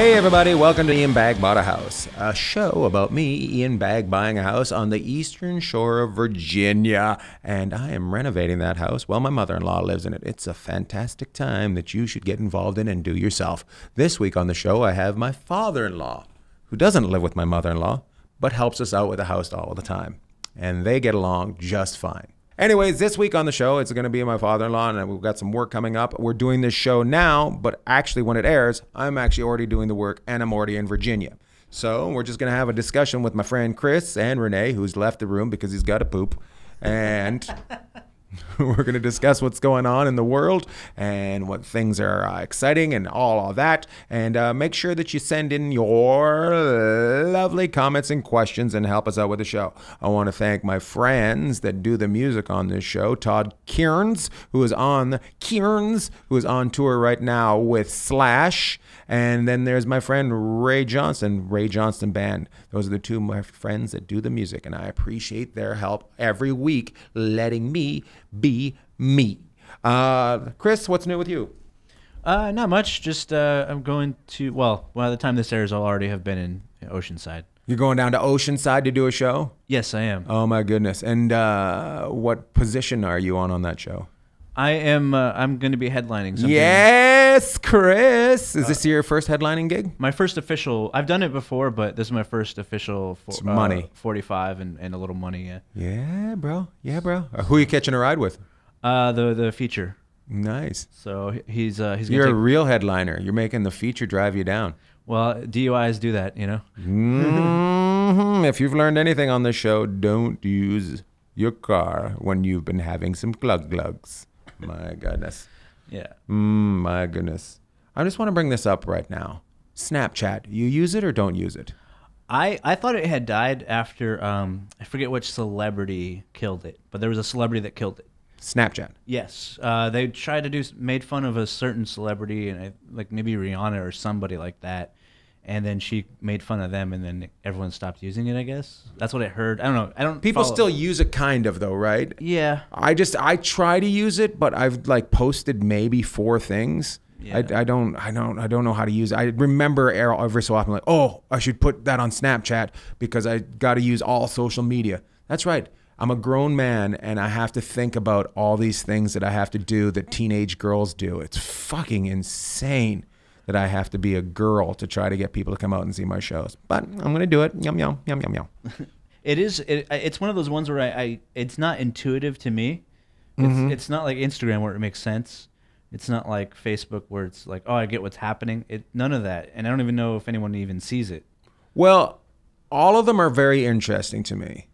Hey everybody, welcome to Ian Bagg Bought a House, a show about me, Ian Bagg, buying a house on the eastern shore of Virginia. And I am renovating that house. Well, my mother-in-law lives in it. It's a fantastic time that you should get involved in and do yourself. This week on the show, I have my father-in-law, who doesn't live with my mother-in-law, but helps us out with the house all the time. And they get along just fine. Anyways, this week on the show, it's going to be my father-in-law, and we've got some work coming up. We're doing this show now, but actually when it airs, I'm actually already doing the work, and I'm already in Virginia. So we're just going to have a discussion with my friend Chris and Renee, who's left the room because he's got to poop. And we're going to discuss what's going on in the world and what things are exciting and all of that. And make sure that you send in your lovely comments and questions and help us out with the show. I want to thank my friends that do the music on this show. Todd Kearns, who is on tour right now with Slash. And then there's my friend Ray Johnston Band. Those are the two of my friends that do the music, and I appreciate their help every week letting me be me. Chris, what's new with you? Not much. Just I'm going to, well, by the time this airs, I'll already have been in Oceanside. You're going down to Oceanside to do a show? Yes, I am. Oh, my goodness. And what position are you on that show? I'm going to be headlining something. Yes, Chris. Is this your first headlining gig? My first official. I've done it before, but this is my first official. Money. 45 and a little money. Yeah. Yeah, bro. Who are you catching a ride with? The feature. Nice. So he's You're a real headliner. You're making the feature drive you down. Well, DUIs do that, you know. Mm-hmm. If you've learned anything on this show, don't use your car when you've been having some glugs. My goodness. Yeah. My goodness. I just want to bring this up right now. Snapchat. You use it or don't use it? I thought it had died after, I forget which celebrity killed it, but there was a celebrity that killed it. Snapchat. Yes. They tried to made fun of a certain celebrity, and like maybe Rihanna or somebody like that. And then she made fun of them, and then everyone stopped using it, I guess. That's what I heard. I don't know. People still use it kind of though, right? Yeah. I try to use it, but I've like posted maybe 4 things. Yeah. I don't know how to use it. I remember every so often like, oh, I should put that on Snapchat because I got to use all social media. That's right. I'm a grown man and I have to think about all these things that I have to do that teenage girls do. It's fucking insane that I have to be a girl to try to get people to come out and see my shows. But I'm going to do it. Yum, yum, yum, yum, yum. It's one of those ones where it's not intuitive to me. It's not like Instagram where it makes sense. It's not like Facebook where it's like, oh, I get what's happening. None of that. And I don't even know if anyone even sees it. Well, all of them are very interesting to me.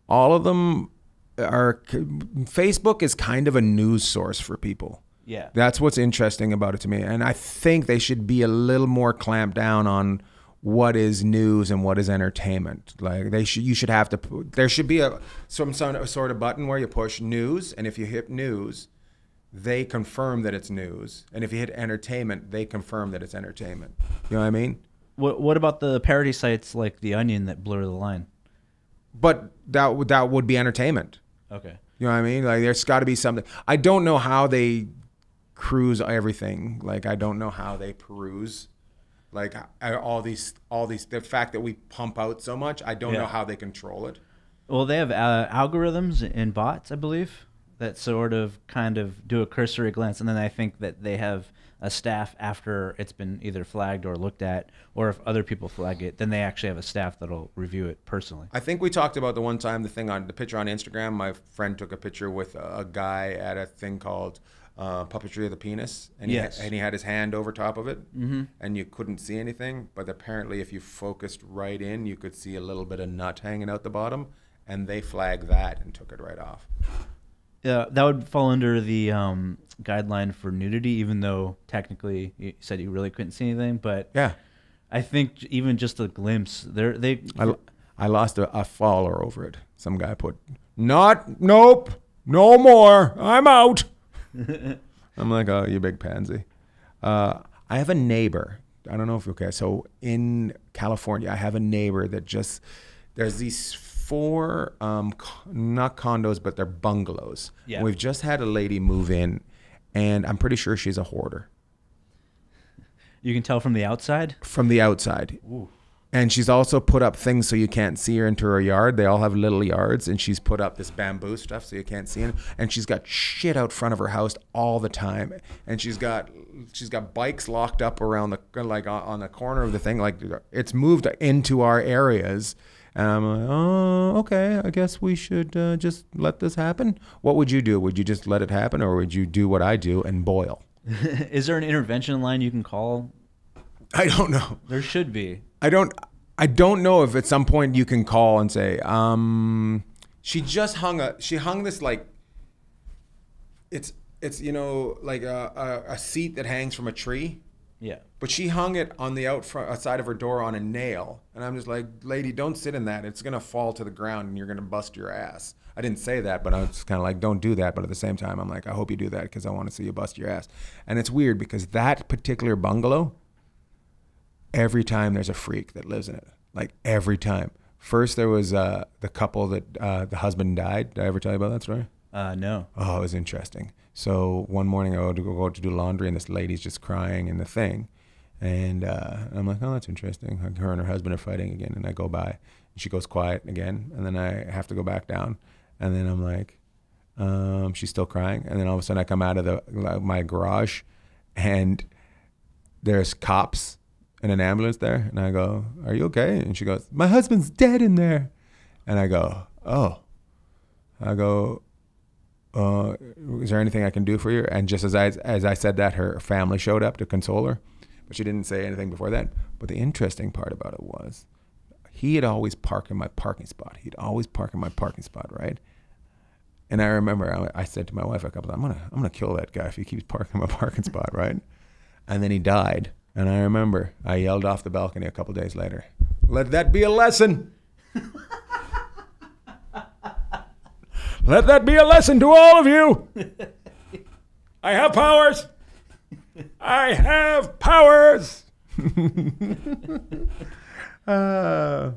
All of them are... Facebook is kind of a news source for people. Yeah. That's what's interesting about it to me. And I think they should be a little more clamped down on what is news and what is entertainment. Like you should have to, there should be some sort of button where you push news. And if you hit news, they confirm that it's news. And if you hit entertainment, they confirm that it's entertainment. You know what I mean? What about the parody sites like The Onion that blur the line? But that would be entertainment. Okay. You know what I mean? Like there's got to be something. I don't know how they cruise everything. Like I don't know how they peruse like all these the fact that we pump out so much. I don't know how they control it. Well, they have algorithms and bots, I believe, that sort of kind of do a cursory glance, and then I think that they have a staff after it's been either flagged or looked at, or if other people flag it, then they actually have a staff that'll review it personally. I think we talked about the one time the picture on Instagram. My friend took a picture with a guy at a thing called Puppetry of the Penis, and he had his hand over top of it, and you couldn't see anything, but apparently if you focused right in, you could see a little bit of nut hanging out the bottom, and they flagged that and took it right off. Yeah, that would fall under the guideline for nudity, even though technically you said you really couldn't see anything. But yeah, I think even just a glimpse, I lost a follower over it. Some guy put, nope, no more, I'm out. I'm like, oh, you big pansy. I have a neighbor. I don't know if okay. So in California, I have a neighbor that there's these 4 not condos, but they're bungalows. Yeah. We've just had a lady move in, and I'm pretty sure she's a hoarder. You can tell from the outside? From the outside. Ooh. And she's also put up things so you can't see her into her yard. They all have little yards, and she's put up this bamboo stuff so you can't see it. And she's got shit out front of her house all the time. And she's got bikes locked up around on the corner of the thing. Like, it's moved into our areas. And I'm like, oh, okay, I guess we should just let this happen. What would you do? Would you just let it happen, or would you do what I do and boil? Is there an intervention line you can call? I don't know. There should be. I don't know if at some point you can call and say, she hung this, like, it's like a seat that hangs from a tree. Yeah. But she hung it on the outside of her door on a nail. And I'm just like, lady, don't sit in that. It's going to fall to the ground and you're going to bust your ass. I didn't say that, but I was kind of like, don't do that. But at the same time, I'm like, I hope you do that because I want to see you bust your ass. And it's weird because that particular bungalow, every time there's a freak that lives in it. Like, every time. First, there was the couple that the husband died. Did I ever tell you about that story? No. Oh, it was interesting. So one morning I go to do laundry, and this lady's just crying in the thing. And I'm like, oh, that's interesting. Her and her husband are fighting again. And I go by, and she goes quiet again. And then I have to go back down. And then I'm like, she's still crying. And then all of a sudden I come out of my garage, and there's cops and an ambulance there. And I go, are you okay? And she goes, my husband's dead in there. And I go, oh. I go, is there anything I can do for you? And just as I said that, her family showed up to console her, but she didn't say anything before that. But the interesting part about it was, he had always parked in my parking spot. He'd always park in my parking spot, right? And I remember I said to my wife a couple times, I'm gonna kill that guy if he keeps parking in my parking spot, right? And then he died. And I remember I yelled off the balcony a couple days later, let that be a lesson. Let that be a lesson to all of you. I have powers. I have powers. Oh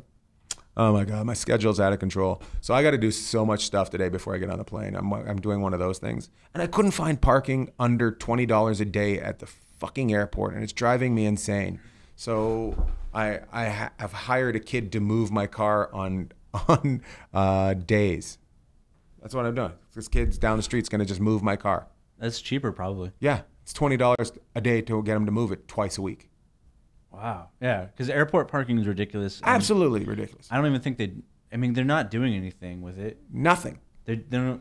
my God, my schedule's out of control. So I got to do so much stuff today before I get on the plane. I'm doing one of those things. And I couldn't find parking under $20 a day at the fucking airport, and it's driving me insane. So I have hired a kid to move my car on days. That's what I'm doing. This kid's down the street's going to just move my car. That's cheaper, probably. Yeah, it's $20 a day to get him to move it twice a week. Wow. Yeah, because airport parking is ridiculous. Absolutely ridiculous. I don't even think they're not doing anything with it. Nothing. They're not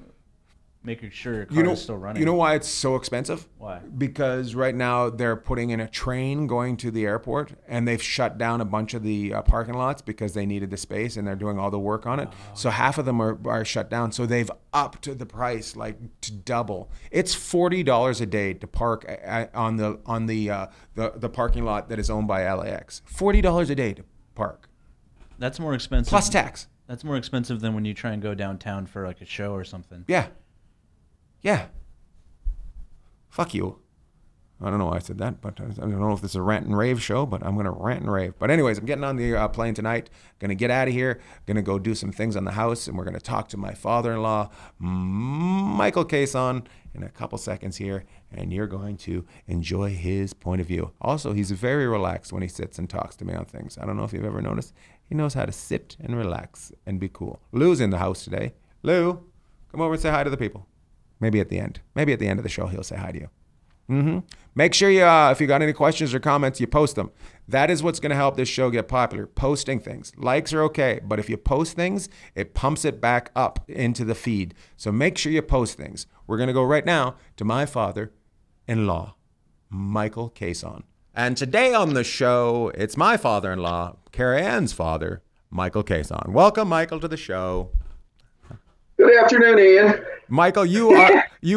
making sure your car is still running. You know why it's so expensive? Why? Because right now they're putting in a train going to the airport, and they've shut down a bunch of the parking lots because they needed the space, and they're doing all the work on it. Oh. So half of them are shut down. So they've upped the price like to double. It's $40 a day to park on the parking lot that is owned by LAX. $40 a day to park. That's more expensive. Plus tax. That's more expensive than when you try and go downtown for like a show or something. Yeah. Yeah. Fuck you. I don't know why I said that, but I don't know if this is a rant and rave show, but I'm going to rant and rave. But anyways, I'm getting on the plane tonight. Going to get out of here. Going to go do some things on the house, and we're going to talk to my father-in-law, Michael Cason, in a couple seconds here, and you're going to enjoy his point of view. Also, he's very relaxed when he sits and talks to me on things. I don't know if you've ever noticed. He knows how to sit and relax and be cool. Lou's in the house today. Lou, come over and say hi to the people. Maybe at the end. Maybe at the end of the show, he'll say hi to you. Make sure you, if you got any questions or comments, you post them. That is what's going to help this show get popular. Posting things. Likes are okay, but if you post things, it pumps it back up into the feed. So make sure you post things. We're going to go right now to my father-in-law, Michael Cason. And today on the show, it's my father-in-law, Carrie Ann's father, Michael Cason. Welcome, Michael, to the show. Good afternoon, Ian. Michael, you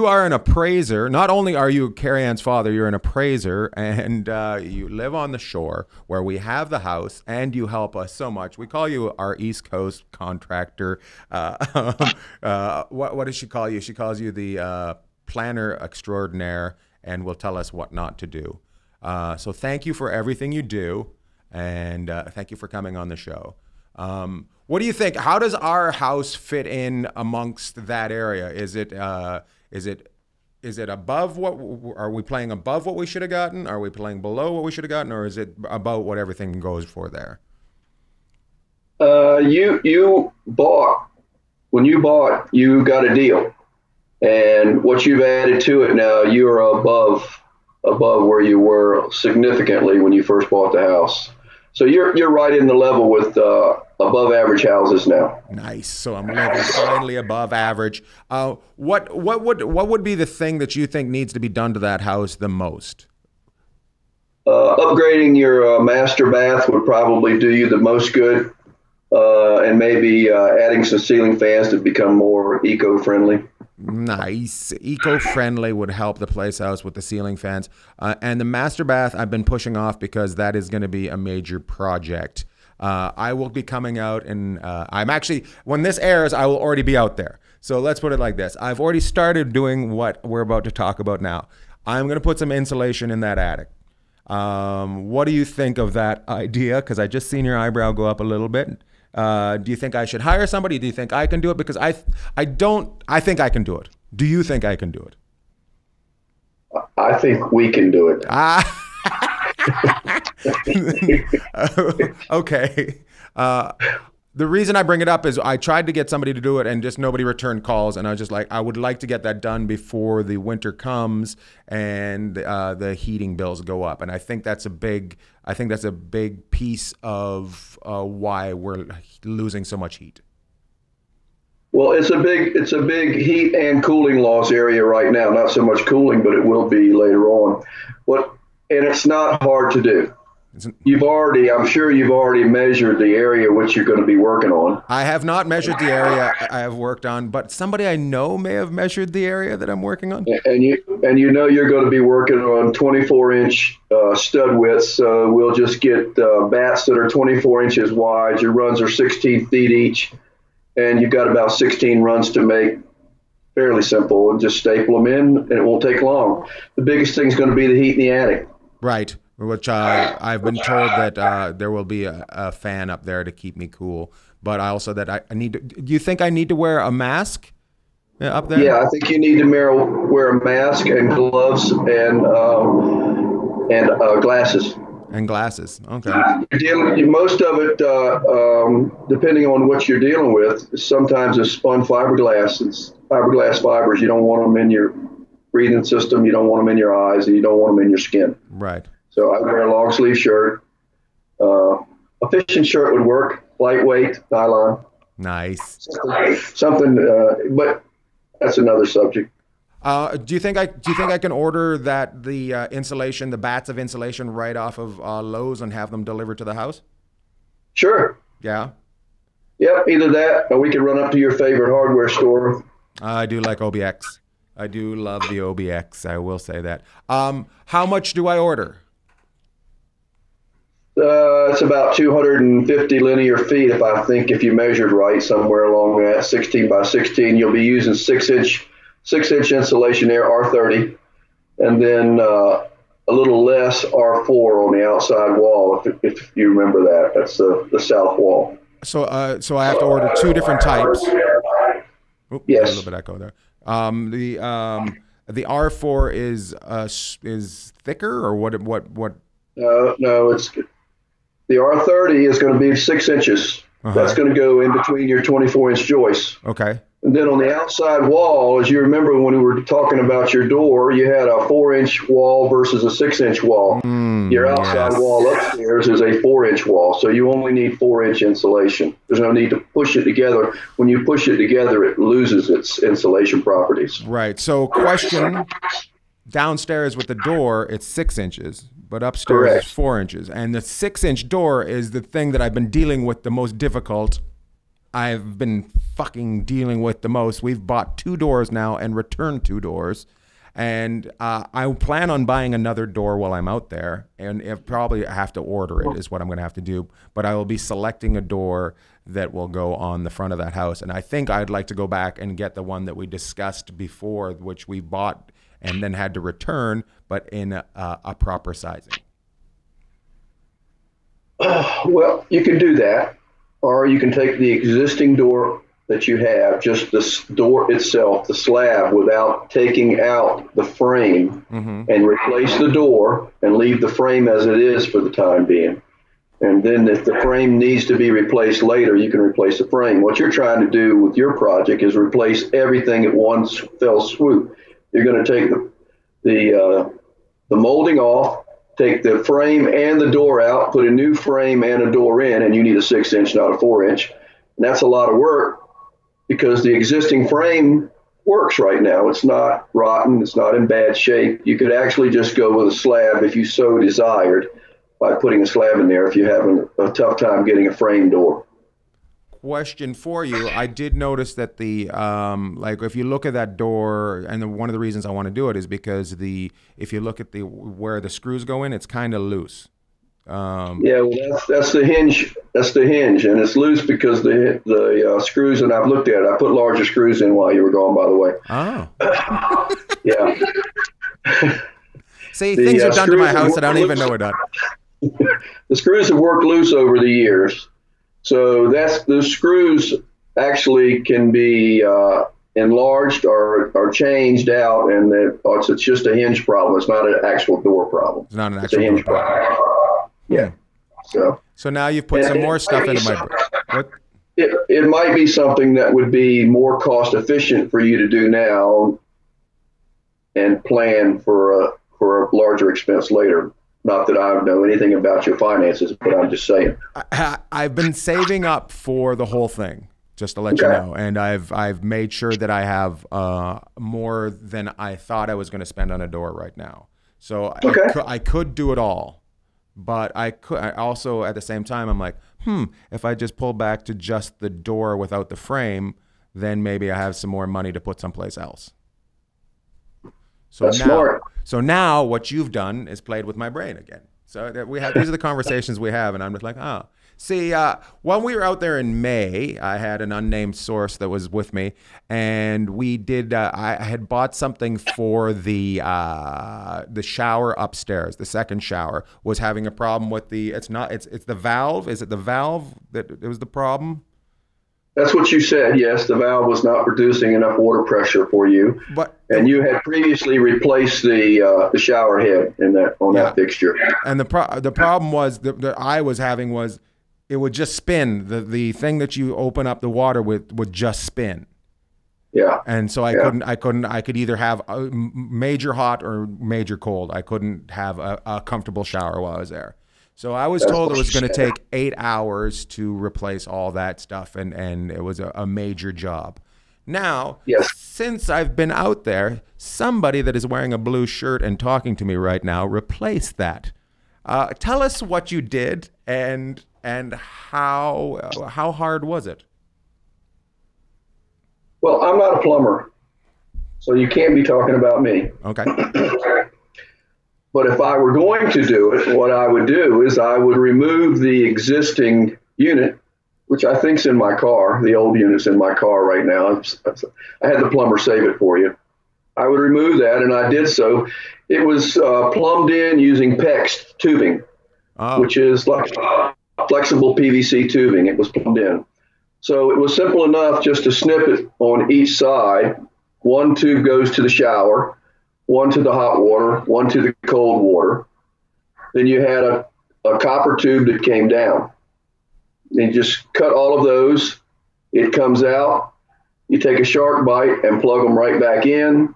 are an appraiser. Not only are you Carrie Ann's father, you're an appraiser, and you live on the shore where we have the house, and you help us so much. We call you our East Coast contractor. What does she call you? She calls you the planner extraordinaire, and will tell us what not to do. So thank you for everything you do, and thank you for coming on the show. What do you think? How does our house fit in amongst that area? Is it is it above what, are we playing above what we should have gotten? Are we playing below what we should have gotten? Or is it about what everything goes for there? You bought, when you bought, you got a deal. And what you've added to it now, you are above where you were significantly when you first bought the house. So you're right in the level with above average houses now. Nice. So I'm living finally above average. What would be the thing that you think needs to be done to that house the most? Upgrading your master bath would probably do you the most good, and maybe adding some ceiling fans to become more eco-friendly. Nice. Eco-friendly would help the place house with the ceiling fans. And the master bath I've been pushing off because that is going to be a major project. I will be coming out and I'm actually, when this airs, I will already be out there. So let's put it like this. I've already started doing what we're about to talk about now. I'm going to put some insulation in that attic. What do you think of that idea? Because I just seen your eyebrow go up a little bit. Do you think I should hire somebody? Do you think I can do it? Because I think I can do it. Do you think I can do it? I think we can do it. Okay. The reason I bring it up is I tried to get somebody to do it and just nobody returned calls. And I was just like, I would like to get that done before the winter comes and the heating bills go up. And I think that's a big piece of why we're losing so much heat. Well, it's a big heat and cooling loss area right now. Not so much cooling, but it will be later on. And it's not hard to do. I'm sure you've already measured the area which you're going to be working on. I have not measured the area I have worked on, but somebody I know may have measured the area that I'm working on. And you know you're going to be working on 24-inch stud widths. We'll just get bats that are 24 inches wide. Your runs are 16 feet each, and you've got about 16 runs to make. Fairly simple, and just staple them in, and it won't take long. The biggest thing is going to be the heat in the attic. Right. Which I've been told that there will be a fan up there to keep me cool. But I also that I need to. Do you think I need to wear a mask up there? Yeah, I think you need to wear a mask and gloves and glasses. And glasses. Okay. Most of it, depending on what you're dealing with, sometimes it's spun fiberglass. It's fiberglass fibers. You don't want them in your breathing system. You don't want them in your eyes, and you don't want them in your skin. Right. So I wear a long sleeve shirt. A fishing shirt would work. Lightweight, nylon. Nice. Something, but that's another subject. Do you think I can order the insulation, the bats of insulation, right off of Lowe's and have them delivered to the house? Sure. Yeah. Yep. Either that, or we could run up to your favorite hardware store. I do like OBX. I do love the OBX. I will say that. How much do I order? It's about 250 linear feet, if you measured right, somewhere along that 16 by 16. You'll be using 6-inch insulation there, R30, and then a little less R4 on the outside wall, if you remember that. That's the south wall. So I have to order two different types. Oop, yes. A little bit echo there. The R4 is thicker, or what? No, it's the R30 is going to be 6 inches. Uh-huh. That's going to go in between your 24-inch joists. Okay. And then on the outside wall, as you remember when we were talking about your door, you had a 4-inch wall versus a 6-inch wall. Your outside wall upstairs is a 4-inch wall, so you only need 4-inch insulation. There's no need to push it together. When you push it together, it loses its insulation properties. Right. So question, downstairs with the door, it's 6 inches, but upstairs Correct. It's 4 inches. And the 6-inch door is the thing that I've been dealing with the most difficult. I've been fucking dealing with the most. We've bought 2 doors now and returned 2 doors. And I plan on buying another door while I'm out there. And I probably have to order it is what I'm going to have to do. But I will be selecting a door that will go on the front of that house. And I think I'd like to go back and get the one that we discussed before, which we bought and then had to return, but in a proper sizing. Well, you can do that. Or you can take the existing door that you have, just the door itself, the slab, without taking out the frame, and replace the door and leave the frame as it is for the time being. And then if the frame needs to be replaced later, you can replace the frame. What you're trying to do with your project is replace everything at one fell swoop. You're going to take the molding off, take the frame and the door out, put a new frame and a door in, and you need a 6-inch, not a 4-inch. And that's a lot of work because the existing frame works right now. It's not rotten. It's not in bad shape. You could actually just go with a slab if you so desired by putting a slab in there if you're having a tough time getting a frame door. Question for you. I did notice that the like if you look at that door, and one of the reasons I want to do it is because if you look at where the screws go in, it's kind of loose. Yeah, well, that's the hinge. That's the hinge, and it's loose because the screws. And I've looked at it. I put larger screws in while you were gone, by the way. Oh. Yeah. See, things are done to my house that I don't even know are done. The screws have worked loose over the years. So the screws actually can be enlarged or changed out, and it's just a hinge problem. It's not an actual door problem. It's not an actual door problem. Yeah. So now you've put some more stuff into my book. What? It might be something that would be more cost efficient for you to do now, and plan for a larger expense later. Not that I know anything about your finances, but I'm just saying. I've been saving up for the whole thing, just to let you know, and I've made sure that I have more than I thought I was going to spend on a door right now. So I could do it all, but I also at the same time I'm like, if I just pull back to just the door without the frame, then maybe I have some more money to put someplace else. That's smart. So now what you've done is played with my brain again. So these are the conversations we have, and I'm just like, oh. See, when we were out there in May, I had an unnamed source that was with me, and we did. I had bought something for the shower upstairs. The second shower was having a problem with it's the valve. Is it the valve that it was the problem? That's what you said. Yes, the valve was not producing enough water pressure for you, and you had previously replaced the shower head on that fixture. And the problem was that I was having was it would just spin. The thing that you open up the water with would just spin. Yeah. And so I could either have a major hot or major cold. I couldn't have a comfortable shower while I was there. So I was told it was going to take 8 hours to replace all that stuff, and it was a major job. Now, since I've been out there, somebody that is wearing a blue shirt and talking to me right now replaced that. Tell us what you did and how hard was it? Well, I'm not a plumber, so you can't be talking about me. Okay. But if I were going to do it, what I would do is I would remove the existing unit, which I think's in my car. The old unit's in my car right now. I had the plumber save it for you. I would remove that, and I did so. It was plumbed in using PEX tubing, which is like flexible PVC tubing. It was plumbed in. So it was simple enough just to snip it on each side. One tube goes to the shower, one to the hot water, one to the cold water. Then you had a copper tube that came down. And you just cut all of those. It comes out. You take a shark bite and plug them right back in.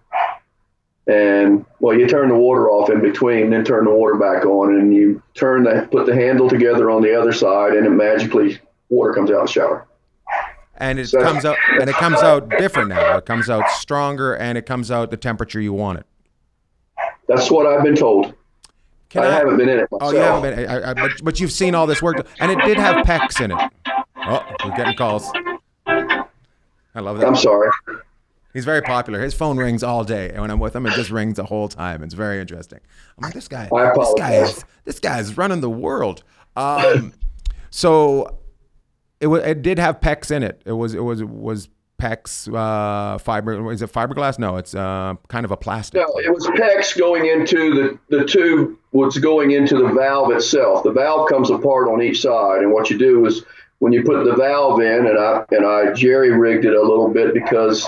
And, well, you turn the water off in between, then turn the water back on, and you put the handle together on the other side, and it magically, water comes out of the shower. And it comes out different now. It comes out stronger, and it comes out the temperature you want it. That's what I've been told. I haven't been in it myself. Oh, you haven't been. But you've seen all this work, and it did have PEX in it. Oh, we're getting calls. I love that. I'm sorry. He's very popular. His phone rings all day, and when I'm with him, it just rings the whole time. It's very interesting. I'm like, this guy is running the world. So it did have PEX in it. It was PEX fiber. Is it fiberglass? No, it's kind of a plastic. No, it was PEX going into the tube. What's going into the valve itself? The valve comes apart on each side, and what you do is when you put the valve in, and I jerry rigged it a little bit because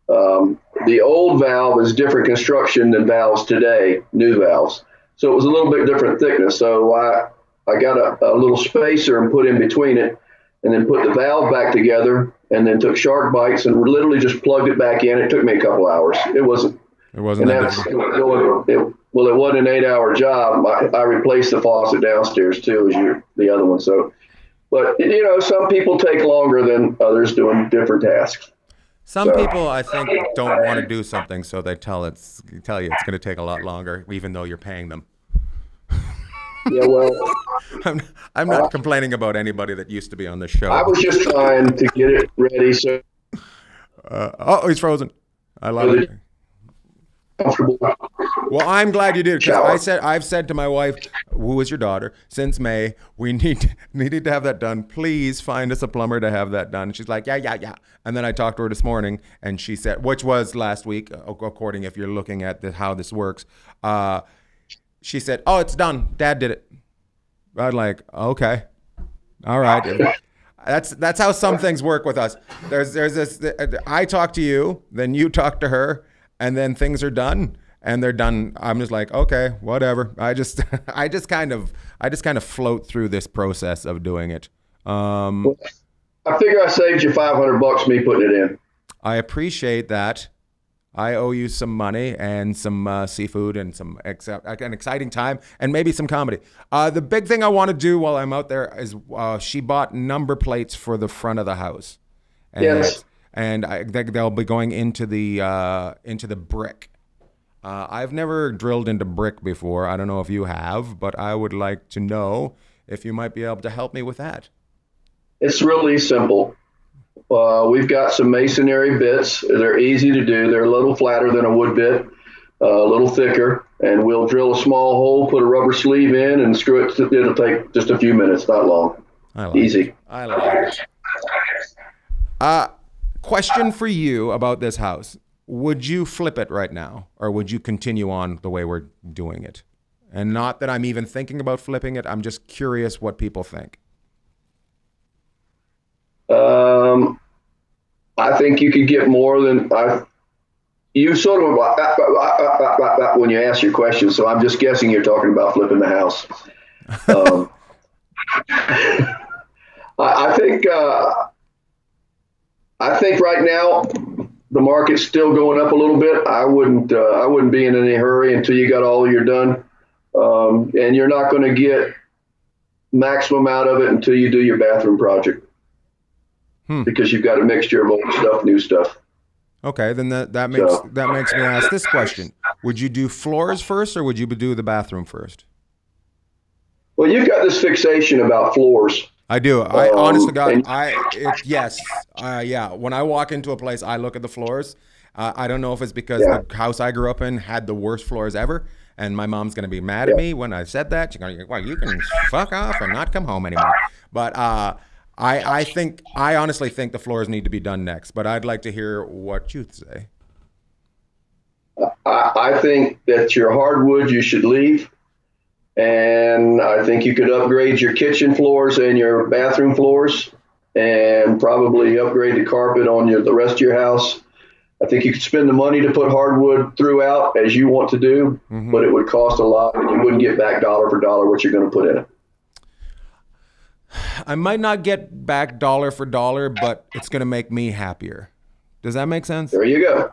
the old valve is different construction than valves today, new valves. So it was a little bit different thickness. So I got a little spacer and put in between it, and then put the valve back together, and then took shark bites and literally just plugged it back in. It took me a couple hours. It wasn't that difficult. Well, it wasn't an 8-hour job. I replaced the faucet downstairs too, as the other one. So, but some people take longer than others doing different tasks. Some people, I think, don't want to do something, so they tell you it's going to take a lot longer, even though you're paying them. Yeah, well, I'm not complaining about anybody that used to be on the show. I was just trying to get it ready. So, he's frozen. I love it. Comfortable. Well, I'm glad you did, because I've said to my wife, who is your daughter, since May, we needed to have that done. Please find us a plumber to have that done. And she's like, yeah. And then I talked to her this morning, and she said, which was last week, according if you're looking at how this works. She said, "Oh, it's done. Dad did it." I'm like, "Okay, all right." That's how some things work with us. There's this. I talk to you, then you talk to her, and then things are done, and they're done. I'm just like, okay, whatever. I just kind of float through this process of doing it. I figure I saved you $500 me putting it in. I appreciate that. I owe you some money and some seafood and an exciting time and maybe some comedy. The big thing I want to do while I'm out there is she bought number plates for the front of the house. And, yes. And they'll be going into the brick. I've never drilled into brick before. I don't know if you have, but I would like to know if you might be able to help me with that. It's really simple. We've got some masonry bits. They're easy to do. They're a little flatter than a wood bit, a little thicker, and we'll drill a small hole, put a rubber sleeve in, and screw it. It'll take just a few minutes, not long. Easy. I like it. Question for you about this house. Would you flip it right now, or would you continue on the way we're doing it? And not that I'm even thinking about flipping it. I'm just curious what people think. I think you could get more than you sort of when you ask your question. So I'm just guessing you're talking about flipping the house. I think right now the market's still going up a little bit. I wouldn't be in any hurry until you got all you're done, and you're not going to get maximum out of it until you do your bathroom project. Because you've got a mixture of old stuff, new stuff. Okay, then that makes me ask this question: would you do floors first, or would you do the bathroom first? Well, you've got this fixation about floors. I do. I honest to God, yes. When I walk into a place, I look at the floors. I don't know if it's because the house I grew up in had the worst floors ever, and my mom's going to be mad at me when I said that. She's going to go, well, you can fuck off and not come home anymore. But I honestly think the floors need to be done next, but I'd like to hear what you say. I think that your hardwood you should leave, and I think you could upgrade your kitchen floors and your bathroom floors, and probably upgrade the carpet on the rest of your house. I think you could spend the money to put hardwood throughout as you want to do, but it would cost a lot, and you wouldn't get back dollar for dollar what you're going to put in it. I might not get back dollar for dollar, but it's going to make me happier. Does that make sense? There you go.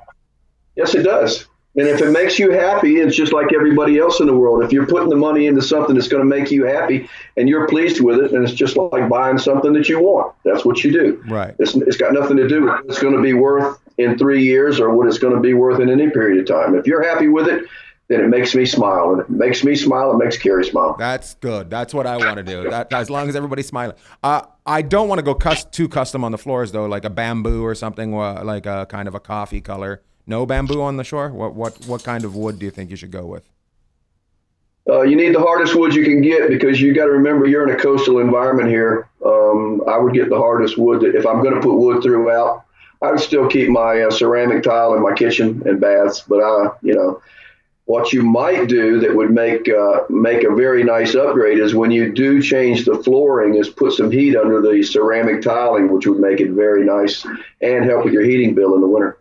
Yes, it does. And if it makes you happy, it's just like everybody else in the world. If you're putting the money into something that's going to make you happy and you're pleased with it, then it's just like buying something that you want. That's what you do. Right. It's got nothing to do with what it's going to be worth in 3 years or what it's going to be worth in any period of time. If you're happy with it, then it makes me smile. And if it makes me smile, it makes Carrie smile. That's good. That's what I want to do. As long as everybody's smiling. I don't want to go too custom on the floors, though, like a bamboo or something, like a kind of a coffee color. No bamboo on the shore? What kind of wood do you think you should go with? You need the hardest wood you can get, because you got to remember you're in a coastal environment here. I would get the hardest wood. If I'm going to put wood throughout, I would still keep my ceramic tile in my kitchen and baths, but What you might do that would make a very nice upgrade is when you do change the flooring, is put some heat under the ceramic tiling, which would make it very nice and help with your heating bill in the winter.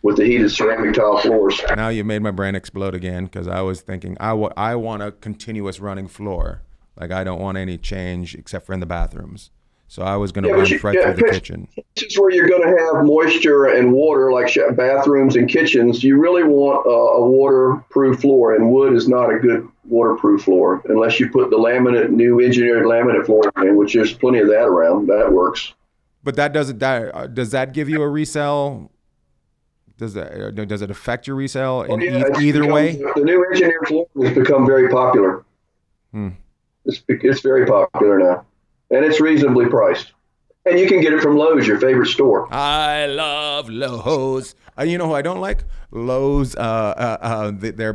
With the heated ceramic tile floors. Now you made my brain explode again, because I was thinking I want a continuous running floor. Like, I don't want any change except for in the bathrooms. So I was going to run right through the kitchen. Kitchens where you're going to have moisture and water, like bathrooms and kitchens, you really want a waterproof floor, and wood is not a good waterproof floor unless you put the new engineered laminate floor in, which there's plenty of that around. That works. But does that give you a resale? Does it affect your resale in either way? The new engineered floor has become very popular. It's very popular now. And it's reasonably priced. And you can get it from Lowe's, your favorite store. I love Lowe's. You know who I don't like? Lowe's. Their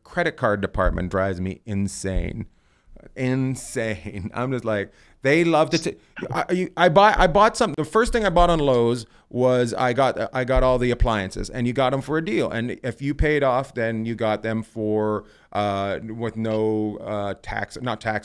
credit card department drives me insane. Insane. I'm just like, they love to. I bought something. The first thing I bought on Lowe's was I got all the appliances, and you got them for a deal. And if you paid off, then you got them for with no tax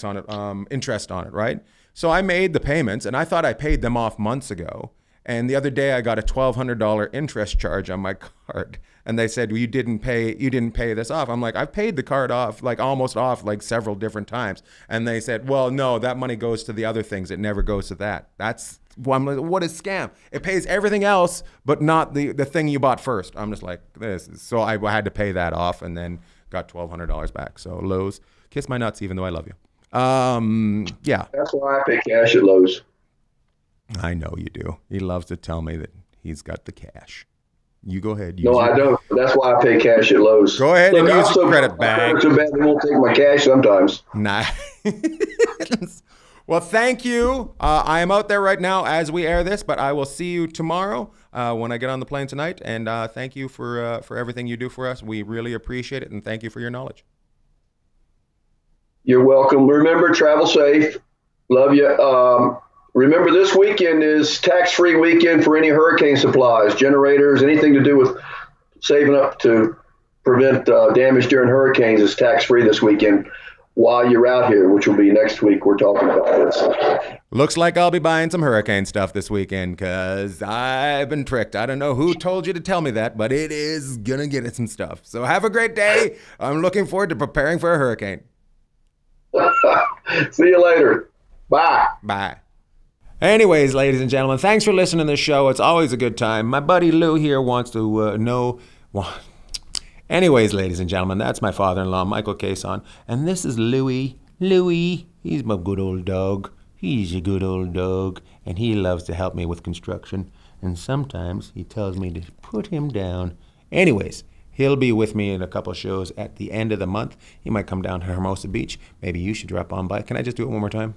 on it, interest on it, right? So I made the payments, and I thought I paid them off months ago. And the other day I got a $1,200 interest charge on my card. And they said, well, you didn't pay this off. I'm like, I've paid the card off, like almost off, like several different times. And they said, well, no, that money goes to the other things. It never goes to that. That's what a scam. It pays everything else, but not the thing you bought first. I'm just like, so I had to pay that off, and then got $1,200 back. So Lowe's, kiss my nuts, even though I love you. Yeah. That's why I pay cash at Lowe's. I know you do. He loves to tell me that he's got the cash. You go ahead. No, I don't. That's why I pay cash at Lowe's. Go ahead and use your credit bag. So bad they won't take my cash sometimes. Nah. Well, thank you. I am out there right now as we air this, but I will see you tomorrow when I get on the plane tonight. And thank you for everything you do for us. We really appreciate it, and thank you for your knowledge. You're welcome. Remember, travel safe. Love you. Remember, this weekend is tax-free weekend for any hurricane supplies, generators, anything to do with saving up to prevent damage during hurricanes is tax-free this weekend while you're out here, which will be next week. We're talking about this. Looks like I'll be buying some hurricane stuff this weekend because I've been tricked. I don't know who told you to tell me that, but it is going to get it some stuff. So have a great day. I'm looking forward to preparing for a hurricane. See you later. Bye. Bye. Anyways, ladies and gentlemen, thanks for listening to the show. It's always a good time. My buddy Lou here wants to know. Well, anyways, ladies and gentlemen, that's my father-in-law, Michael Cason. And this is Louie. Louie, he's my good old dog. He's a good old dog. And he loves to help me with construction. And sometimes he tells me to put him down. Anyways, he'll be with me in a couple shows at the end of the month. He might come down to Hermosa Beach. Maybe you should drop on by. Can I just do it one more time?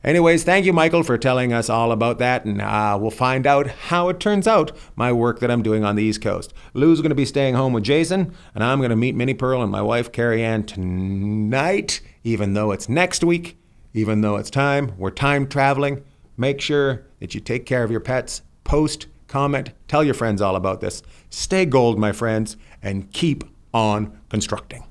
Anyways, thank you, Michael, for telling us all about that, and we'll find out how it turns out, my work that I'm doing on the East Coast. Lou's going to be staying home with Jason, and I'm going to meet Minnie Pearl and my wife, Carrie Ann, tonight, even though it's next week, even though it's time. We're time traveling. Make sure that you take care of your pets. Post, comment, tell your friends all about this. Stay gold, my friends, and keep on constructing.